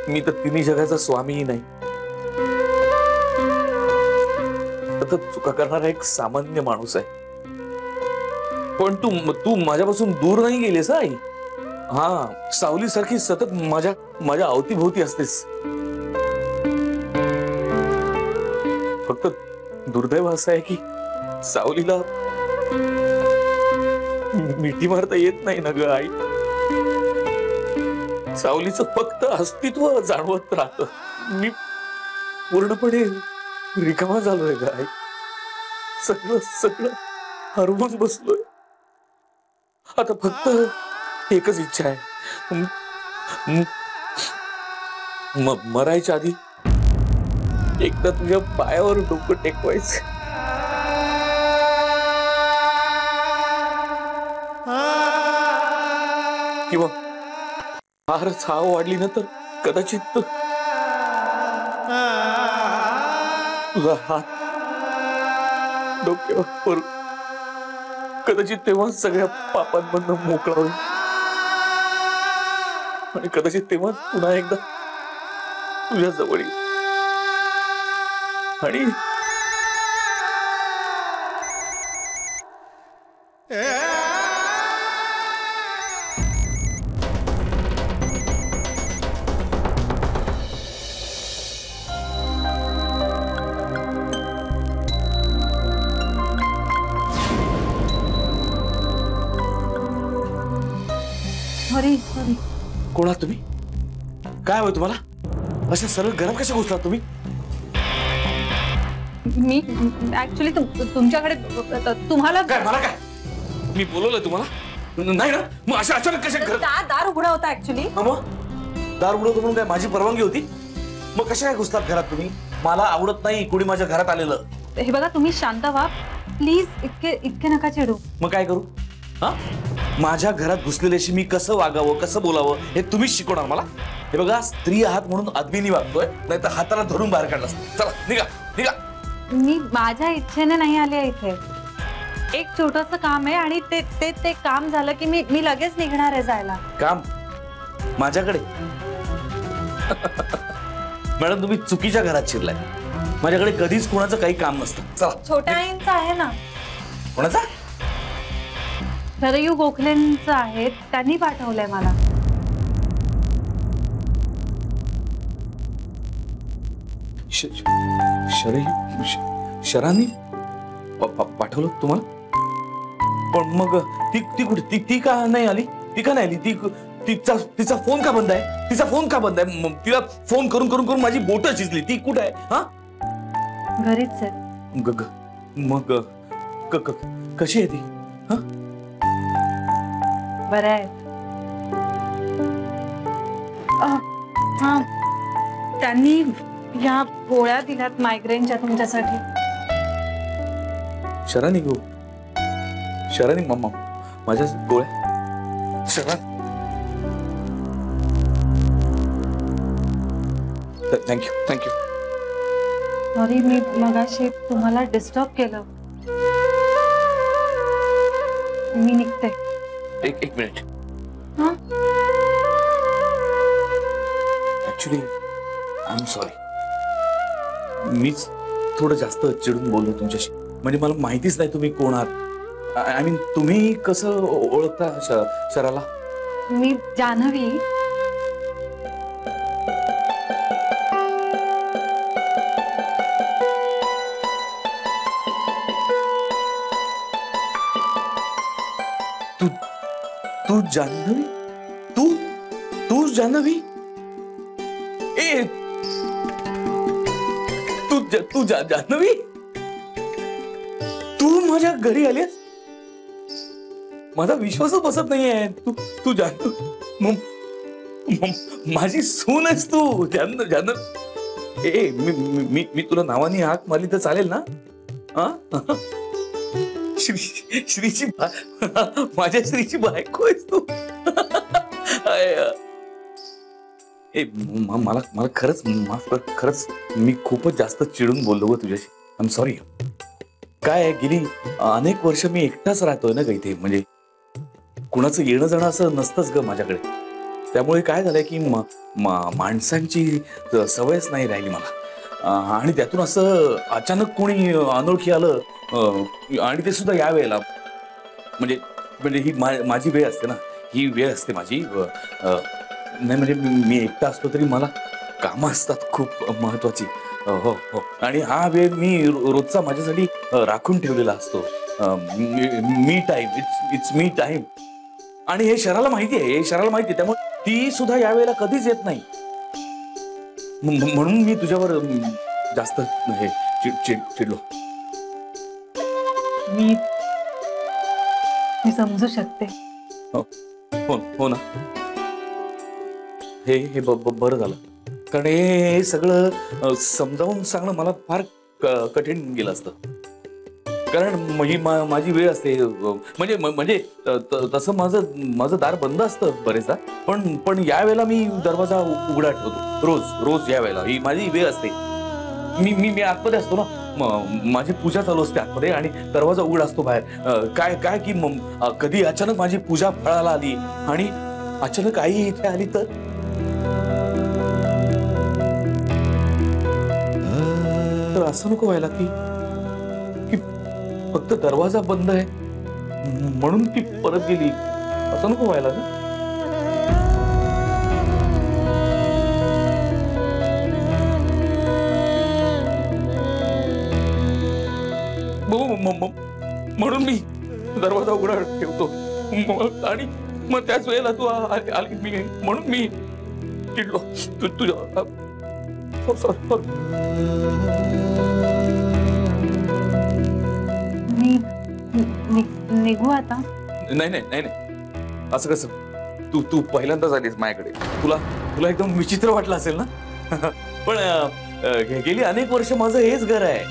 मी तर तिन्ही जगाचा स्वामीही नाही, तर चुका करणारा एक सामान्य माणूस आहे. पण तू माझ्यापासून दूर नाही गेलीस आई. हा, सावलीसारखी सतत माझ्या अवतीभोवती असतेस. फक्त दुर्दैव असं आहे की सावलीला मिठी मारता येत नाही ना ग आई. सावलीचं फक्त अस्तित्व जाणवत राहतं. मी पूर्णपणे रिकामा झालोय ग आई. सगळं हरवून बसलोय. आता फक्त एकच इच्छा आहे, मरायच्या आधी एकदा तुझ्या पायावर डोकं टेकवायचं. किंवा फारच हाव वाढली ना तर कदाचित तुझा हात डोक्यावर, कदाचित तेव्हा सगळ्या पापांमधून मोकळा होईल. आणि कदाचित तेव्हा पुन्हा एकदा तुझ्या जवळ येईल. आणि कोण आहात तुम्ही? काय हवंय तुम्हाला? अशा सरळ घरात कशा घुसलात तुम्ही? मी ऍक्च्युली तुमच्याकडे तुम्हाला काय, मला काय? मी बोलवलं तुम्हाला? नाही ना, मग अशा अचानक कशा घर? दार उघडा होता ऍक्च्युली. मग दार उघडवतो म्हणून काय माझी परवानगी होती? मग कशा काय घुसलात घरात तुम्ही? मला आवडत नाही कुणी माझ्या घरात आलेलं. हे बघा, तुम्ही शांत व्हा प्लीज. इतके नका चिडू. मग काय करू? हा, माझ्या घरात घुसलेल्याशी मी कसं वागावं, कसं बोलावं हे तुम्हीच शिकवणार मला. हे बघा, स्त्री आहात म्हणून आदमीनी वागतोय, नाही तर हाताला धरून बाहेर काढला. चला निघा निघा. मी माझ्या इच्छेने नाही आले इथे. एक छोटंसं काम आहे आणि ते काम झालं की मी लगेच निघणार आहे जायला. काम माझ्याकडे? मॅडम, तुम्ही चुकीच्या घरात शिरलाय. माझ्याकडे कधीच कोणाचं काही काम नसतं. चला. छोट्या आईंचं आहे ना. कोणाचा? सरयू गोखलेंचं आहे, त्यांनी पाठवलंय मला. शरांनी पाठवलं तुम्हाला? पण मग ती कुठे? ती का नाही आली? ती का नाही आली? तिचा फोन का बंद आहे? तिचा फोन का बंद आहे? तिला फोन करून करून करून माझी बोटं शिजली. ती कुठे आहे? हा, घरीच आहे. मग कशी आहे ती? हा, बरं आहे. हा, त्यांनी या गोळ्या दिल्यात मायग्रेनच्या तुमच्यासाठी. शरानी गो, शरानी मम्मा माझ्या गोळ्या. शरण, थँक्यू. सॉरी, मी मगाशी तुम्हाला डिस्टर्ब केलं. मी निघते. एक minute. Actually I am sorry. मीच थोडं जास्त चिडून बोललो तुमच्याशी. म्हणजे मला माहितीच नाही तुम्ही कोण आहात. आय मीन, तुम्ही कसं ओळखता शराला? मी जान्हवी. तू जान्हवी? तू जान्हवी? ए, तू जान्हवी? तू माझ्या घरी आलीस? माझा विश्वासच बसत नाहीये. तू जान्हवी, माझी सून आहेस तू. जान्हवी. ए, मी तुला नावाने हाक मारली तर चालेल ना? श्रीची माझ्या श्रीची बायको आहेस तू. मला खरंच माफ कर. खरंच मी खूपच जास्त चिडून बोललो ग तुझ्याशी. I am sorry. काय आहे, गेली अनेक वर्ष मी एकटाच राहतोय ना ग इथे. म्हणजे कुणाचं येणं जाणं असं नसतंच ग माझ्याकडे. त्यामुळे काय झालंय की माणसांची सवयच नाही राहिली मला. आणि त्यातून असं अचानक कोणी अनोळखी आलं, आणि ते सुद्धा या वेळेला, म्हणजे म्हणजे ही माझी वेळ असते ना, ही वेळ असते माझी. नाही म्हणजे मी एकटा असतो तरी मला कामं असतात खूप महत्वाची. हो हो. आणि हा वेळ मी रोजचा माझ्यासाठी राखून ठेवलेला असतो. Me time, it's me time. आणि हे शहराला माहिती आहे, हे शहराला माहिती आहे. त्यामुळे ती सुद्धा यावेळेला कधीच येत नाही. म्हणून मी तुझ्यावर जास्त हे चिडलो. मी समजू शकते. हो ना. हे बरं झालं, कारण हे सगळं समजावून सांगणं मला फार कठीण गेलं असतं. कारण माझी वेळ असते, म्हणजे तसं माझं दार बंद असतं बरेचदा, पण या वेळेला मी दरवाजा उघडा ठेवतो रोज. या वेळेला ही माझी वेळ असते. मी आतमध्ये असतो ना, माझी पूजा चालू असते आतमध्ये आणि दरवाजा उघड असतो बाहेर. काय की कधी अचानक माझी पूजा फळाला आली आणि अचानक आई इथे आली तर असं नको व्हायला की फक्त दरवाजा बंद आहे म्हणून ती परत गेली. असं नको व्हायला ना. म्हणून मी दरवाजा उघडा ठेवतो. आणि मग त्याच वेळेला तू आली, म्हणून मी चिडलो तुझ्या. निघू आता? नाही, असं कसं? तू पहिल्यांदाच आलीस माझ्याकडे. तुला एकदम विचित्र वाटलं असेल ना. पण गेली अनेक वर्ष माझं हेच घर आहे,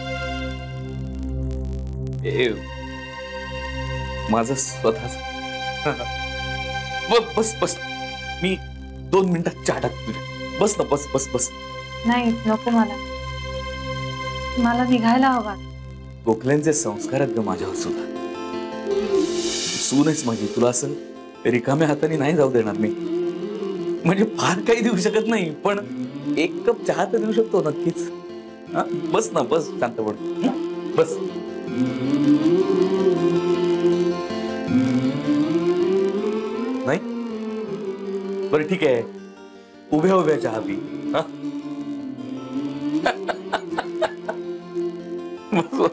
माझं स्वतःच. बस मी 2 मिनिटात चहा टाक तुझ्या. बस ना, बस. नाही नको, मला निघायला हवा. गोखल्यांचे संस्कार आहेत ग माझ्यावर सुद्धा. सूनच माझी, तुला असं रिकाम्या हाताने नाही जाऊ देणार मी. म्हणजे फार काही देऊ शकत नाही, पण 1 कप चहा तर देऊ शकतो नक्कीच. बस ना, बस शांतपणे बस. नाही बरं ठीक आहे, उभ्या चहा पी.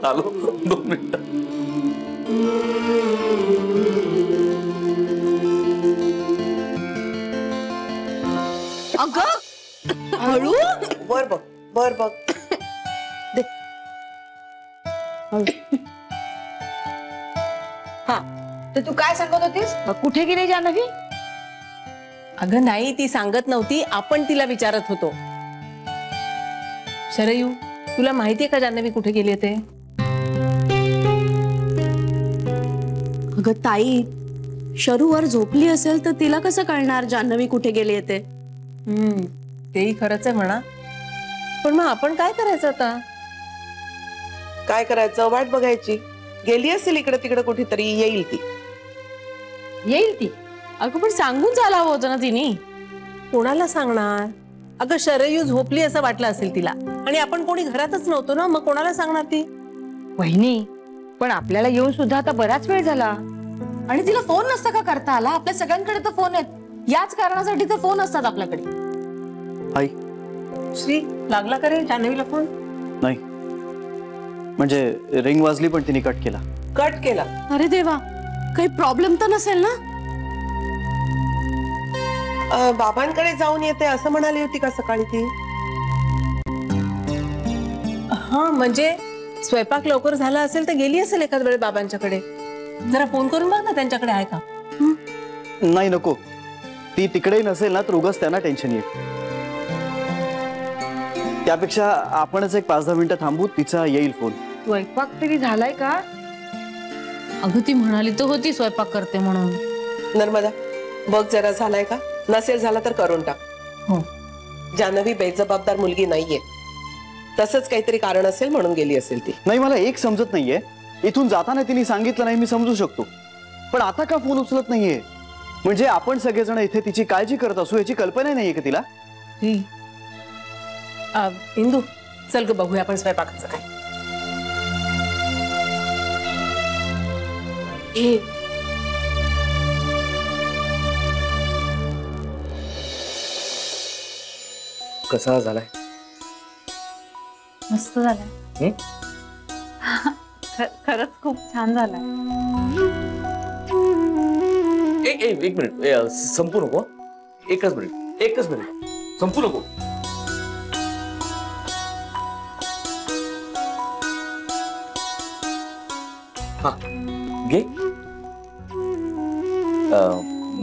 आलो 2 मिनिटात. अगं हळू. बर बघ दे. हा, तर तू काय सांगत होतीस? कुठे गेली जान्हवी? अगं नाही, ती सांगत नव्हती, आपण तिला विचारत होतो. शरयू, तुला माहितीये का जान्हवी कुठे गेली ते? अगं ताई, शरूवर झोपली असेल तर तिला कसं कळणार जान्हवी कुठे गेली ते? तेही खरंच आहे म्हणा. पण मग आपण काय करायचं आता? काय करायचं? वाट बघायची. गेली असेल इकडे तिकडे कुठेतरी, येईल ती. अगं पण सांगून झाला होतं ना तिने. कोणाला सांगणार? अगं शरयू झोपली असं वाटलं असेल तिला, आणि आपण कोणी घरातच नव्हतो ना, मग कोणाला सांगणार ती? वहिनी, पण आपल्याला येऊन सुद्धा आता बराच वेळ झाला आणि तिला फोन नसता का करता आला? आपल्या सगळ्यांकडे तर फोन आहेत, याच कारणासाठी तर फोन असतात आपल्याकडे. आई, श्री, लागला का रे जान्हवीला फोन? नाही, म्हणजे रिंग वाजली पण तिने कट केला. कट केला? अरे देवा, काही प्रॉब्लेम तर नसेल ना? बाबांकडे जाऊन येते असं म्हणाली होती का सकाळी ती? हा, म्हणजे स्वयंपाक लवकर झाला असेल तर गेली असेल एखाद वेळ बाबांच्याकडे. जरा फोन करून बघ ना त्यांच्याकडे आहे का. नाही नको, ती तिकडे नसेल ना तर उगाच त्यांना टेन्शन येईल. त्यापेक्षा आपणच एक 5-10 मिनिटं थांबू, तिचा येईल फोन. स्वयंपाक तरी झालाय का? अगं ती म्हणाली तर होती स्वयंपाक करते म्हणून. नर्मदा, बघ जरा झालाय का? नसेल झाला तर करून टाक. हो. जान्हवी बेजबाबदार मुलगी नाहीये, तसंच काहीतरी कारण असेल म्हणून गेली असेल ती. नाही, मला एक समजत नाहीये, इथून जाताना तिने सांगितलं नाही मी समजू शकतो, पण आता का फोन उचलत नाहीये? म्हणजे आपण सगळेजण इथे तिची काळजी करत असू याची कल्पना नाहीये का तिला? इंदू चल ग बघूया आपण स्वयंपाकाचं काय. कसा झालाय? मस्त झालाय. खरंच खूप छान झालाय. एक मिनिट संपू नको. एकच मिनिट संपू नको. हा घे.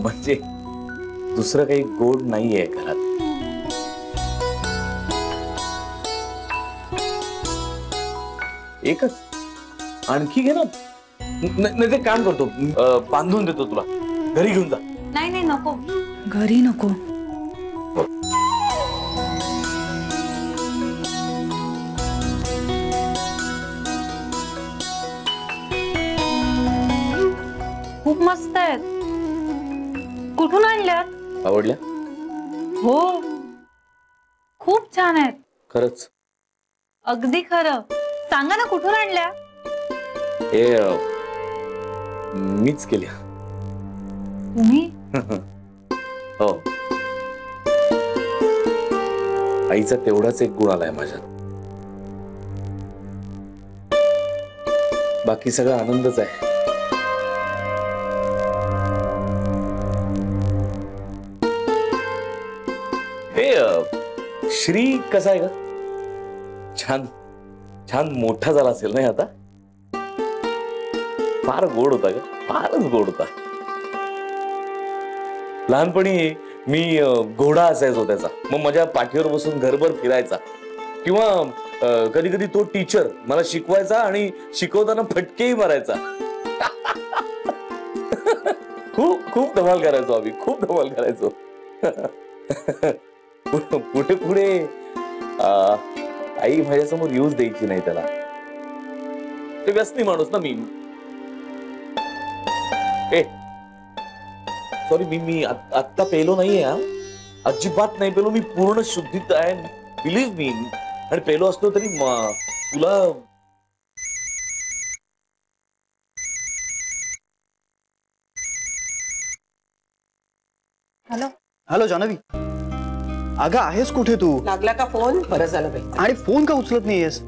म्हणजे दुसरं काही गोड नाहीये घरात. एकच आणखी घे ना. नाही ते काम करतो, बांधून देतो तुला, घरी घेऊन जा. नाही नको. घरी नको. खूप मस्त आहेत. कुठून आणल्यात? आवडल्या? हो खूप छान आहेत. खरंच? अगदी खरं. सांगा ना कुठून आणल्या? हे मीच केल्या. तुम्ही? हो. आईचा तेवढाच एक गुण आलाय माझ्यात. बाकी सगळा आनंदच आहे. हे श्री कसा आहे का? छान छान मोठा झाला असेल नाही आता? फार गोड होता का? फारच गोड होता. लहानपणी मी घोडा असायचो त्याचा. मग माझ्या पाठीवर बसून घरभर फिरायचा. किंवा कधी कधी तो टीचर मला शिकवायचा आणि शिकवताना फटकेही मारायचा. खूप खूप धमाल करायचो आम्ही. खूप धमाल करायचो. पुढे पुढे आई माझ्यासमोर येऊच द्यायची नाही त्याला. ते व्यसनी माणूस ना मी. सॉरी मी आत्ता पेलो नाहीये. अजिबात नाही पेलो. मी पूर्ण शुद्धीत आहे. बिलीव्ह मी. आणि पेलो असतो तरी तुला हॅलो. हॅलो जानवी, अगं आहेस कुठे तू? लागला का फोन? बरं झालं बाई. आणि फोन का उचलत नाहीयेस?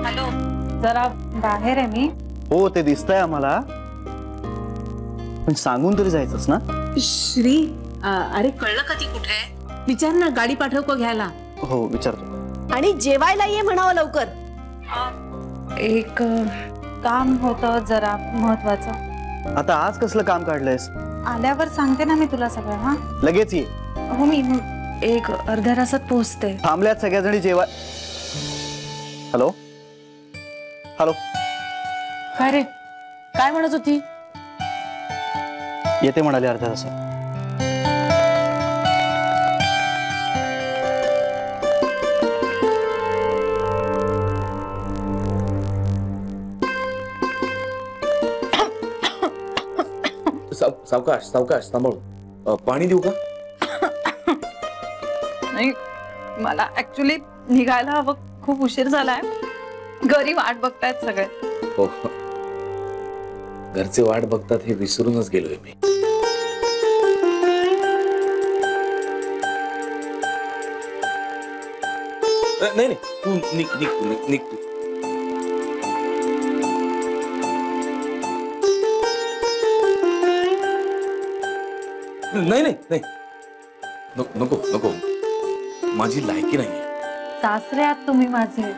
हॅलो. जरा बाहेर आहे मी. हो ते दिसतंय आम्हाला, पण सांगून तरी जायचंच ना. श्री अरे कळलं का ती कुठे आहे? विचार ना, गाडी पाठव का घ्यायला? हो विचारतो. आणि जेवायला ये म्हणावं लवकर. एक काम होतं जरा महत्वाचं. आता आज कसलं काम काढलंयस? आल्यावर सांगते ना मी तुला सगळं. हा लगेच ये. हो मी एक अर्ध्या तासात पोहोचते. थांबल्यात सगळ्याजणी जेवा. Hello hello. काय रे, काय म्हणत होती? येते म्हणाले अर्ध्या तासात. सावकाश सावकाश सांभाळू. पाणी देऊ का? नाही मला ऍक्च्युली निघायला हवं. खूप उशीर झालाय. घरी वाट बघतायत सगळे. हो. घरचे वाट बघतात हे विसरूनच गेलोय मी. नाही नाही तू निघ तू. नाही नाही नाही नको नको. माझी लायकी नाहीये. सासरे आहात तुम्ही माझे.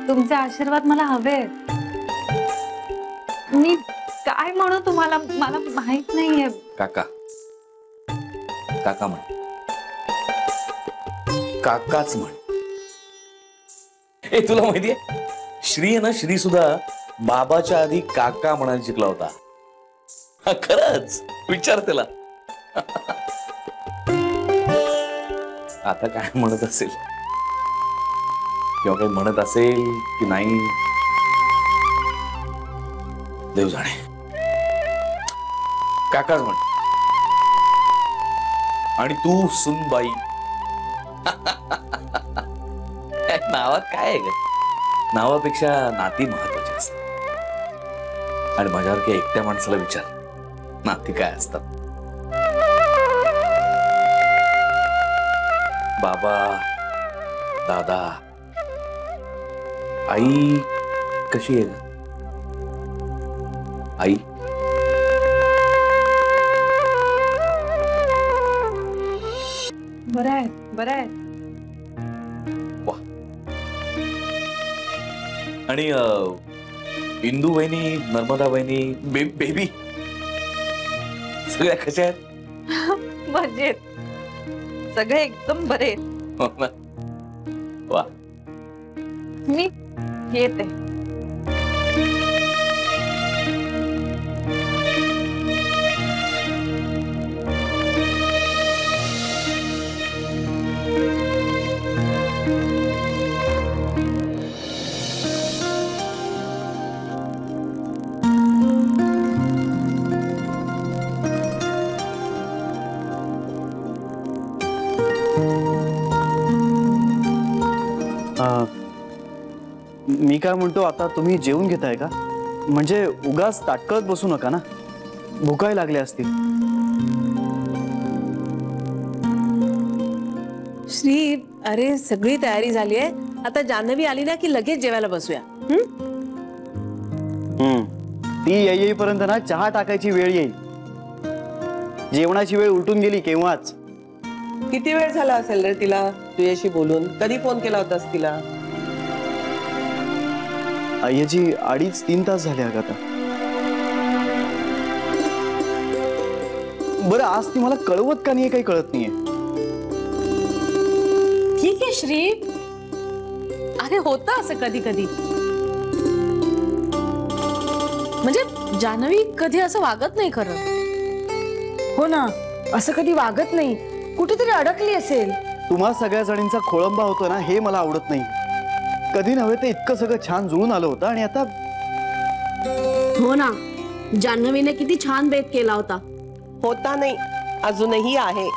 तुमचे आशीर्वाद मला हवे. मी काय म्हणू तुम्हाला मला माहित नाहीये. काका काका म्हण. काकाच म्हण. हे तुला माहितीये श्री आहे ना, श्री सुद्धा बाबाच्या आधी काका म्हणायला शिकला होता. खरंच विचार त्याला. आता काय म्हणत असेल किंवा काही म्हणत असेल की नाही देव जाणे. काकाच म्हण. आणि तू सुनबाई. नावात काय आहे ग? नावापेक्षा नाती महत्वाची असतात. आणि माझ्यासारख्या एकट्या माणसाला विचार, नाती काय असतात. बाबा, दादा, आई कशी आहे ग? आई बरं आहे, बरं आहे. वा. आणि इंदू वहिनी, नर्मदा वहिनी, बेबी सगळ्या कशा आहेत? मजेत. सगळे एकदम बरे आहेत. हो ना? वा. मी येते. मी काय म्हणतो, आता तुम्ही जेवून घेताय का? म्हणजे उगाच ताटकळत बसू नका ना, भुकाय लागले असतील. श्री, अरे सगळी तयारी झाली आहे. आता जान्हवी आली ना की लगेच जेवायला बसूया. ती येईपर्यंत ना चहा टाकायची वेळ येईल. जेवणाची वेळ उलटून गेली केव्हाच. किती वेळ झाला असेल रे तिला तुझ्याशी बोलून? कधी फोन केला होतास तिला? आय्याजी 2.5-3 तास झाले अगं आता. बरं, आज ती मला कळवत का नाहीये काही कळत नाहीये. ठीक आहे श्री, अरे होतं असं कधी कधी. म्हणजे जान्हवी कधी असं वागत नाही खरं. हो ना, असं कधी वागत नाही, कुठेतरी अडकली असेल. तुम्हा सगळ्या जणींचा खोळंबा होतो ना, हे मला आवडत नाही. कधी नव्हे ते इतकं सगळं छान जुळून आलं होतं आणि आता. हो ना, जान्हवीने किती छान बेत केला होता. होता नाही, अजूनही आहे.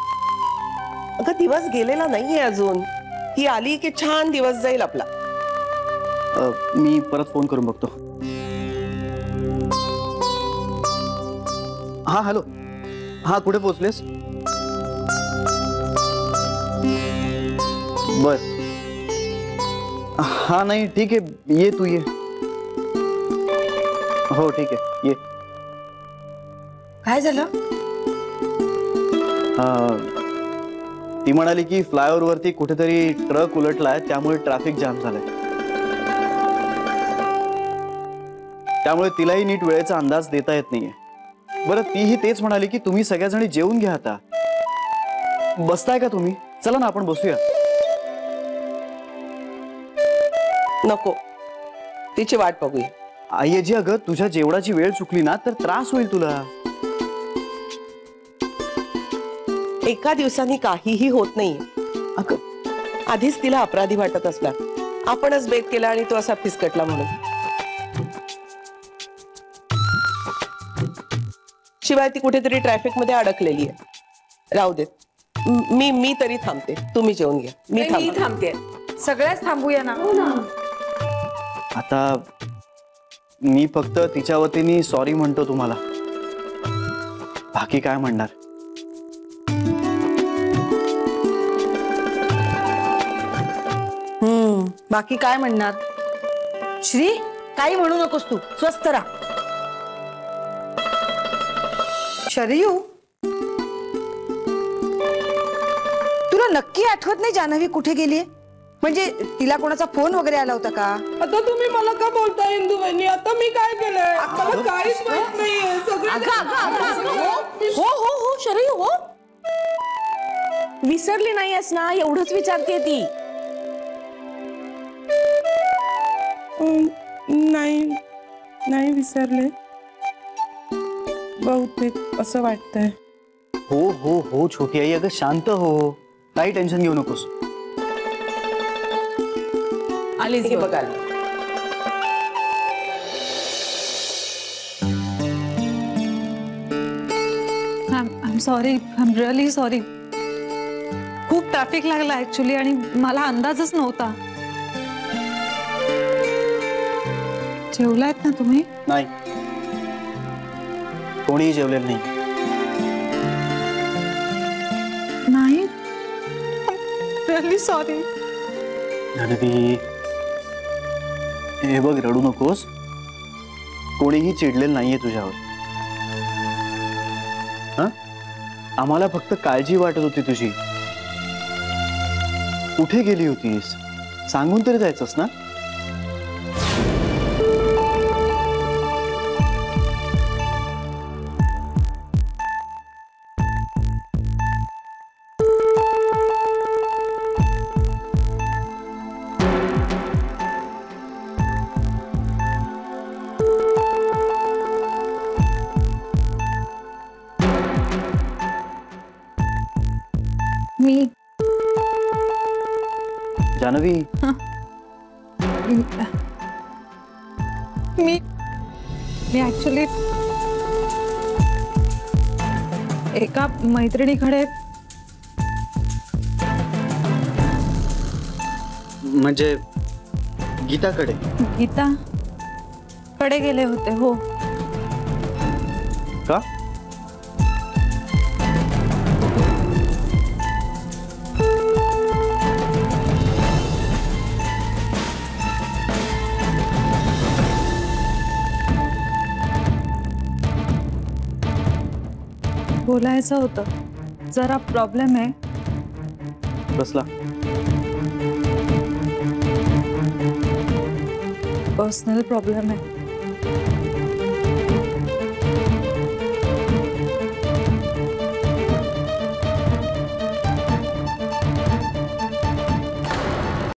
अगं दिवस गेलेला नाहीये अजून. ती आली की छान दिवस जाईल आपला. मी परत फोन करून बघतो. हा, हॅलो. हा, कुठे पोहोचलेस? बर. हा, नाही ठीक आहे, ये तू ये. हो ठीक आहे, ये. काय झालं? ती म्हणाली की फ्लायओव्हर वरती कुठेतरी ट्रक उलटलाय, त्यामुळे ट्रॅफिक जाम झालाय. त्यामुळे तिलाही नीट वेळेचा अंदाज देता येत नाहीये. बरं, तीही तेच म्हणाली की तुम्ही सगळ्याजणी जेवून घ्या. आता बसताय का तुम्ही? चला ना आपण बसूया. नको, तिची वाट बघूया. आय्याजी, अगं तुझ्या जेवणाची वेळ चुकली ना तर त्रास होईल तुला. एका दिवसाने काहीही होत नाही. अगं आधीच तिला अपराधी वाटत असला, आपणच बेत केला आणि तो असा फिसकटला म्हणून. शिवाय ती कुठेतरी ट्रॅफिक मध्ये अडकलेली आहे. राहू देत, मी तरी थांबते. तुम्ही जेवून घ्या, मी थांबते. सगळ्याच थांबूया ना. आता मी फक्त तिच्या वतीने सॉरी म्हणतो तुम्हाला. बाकी काय म्हणणार. बाकी काय म्हणणार? श्री, काही म्हणू नकोस तू, स्वस्थ राहा. शरयू, तुला नक्की आठवत नाही जान्हवी कुठे गेलीये? म्हणजे तिला कोणाचा फोन वगैरे आला होता का? आता तुम्ही मला का बोलताय इंदू वहिनी? आता मी काय केलंय? मला काहीच माहित नाहीये. हो हो हो शरयू, हो. विसरली नाहीयेस ना, एवढंच विचारते ती. नाही विसरले बहुतेक, असं वाटतंय. हो हो हो छोटी आई, अगं शांत हो, काही टेन्शन घेऊ नकोस. आलीच हे बघ. बघा. I'm sorry. I'm really sorry. खूप ट्रॅफिक लागला ऍक्च्युली आणि मला अंदाजच नव्हता. जेवलायत ना तुम्ही? नाही, कोणीही जेवलेलं नाही. नाही, रिअली सॉरी. जानवी, हे बघ, रडू नकोस. कोणीही चिडलेलं नाहीये तुझ्यावर. हा, आम्हाला फक्त काळजी वाटत होती तुझी. कुठे गेली होतीस सांगून तरी जायचंस ना. मी जानवी, मी ऍक्च्युली एका मैत्रिणीकडे म्हणजे गीताकडे. गीता कडे गेले होते. हो, का? बोलायचं होतं. जरा प्रॉब्लेम आहे. कसला? पर्सनल प्रॉब्लेम आहे.